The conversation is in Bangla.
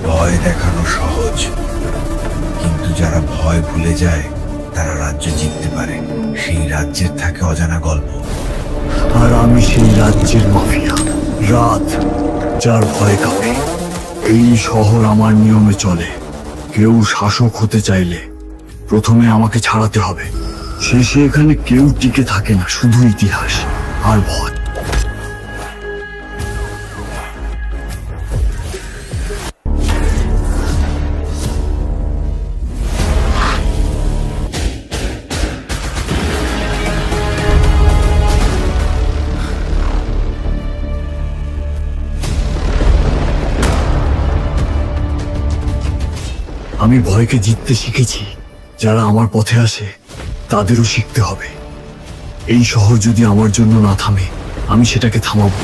ভয় দেখানো সহজ, কিন্তু যারা ভয় ভুলে যায় তারা রাজ্য জিততে পারে। সেই রাজ্যের থাকে অজানা গল্প। আর আমি সেই রাজ্যের মাফিয়া, রাত, যার ভয় কাঁপে। এই শহর আমার নিয়মে চলে। কেউ শাসক হতে চাইলে প্রথমে আমাকে ছাড়াতে হবে। শেষে এখানে কেউ টিকে থাকে না, শুধু ইতিহাস আর ভয়। আমি ভয়কে জিততে শিখেছি। যারা আমার পথে আসে তাদেরও শিখতে হবে। এই শহর যদি আমার জন্য না থামে, আমি সেটাকে থামাবো।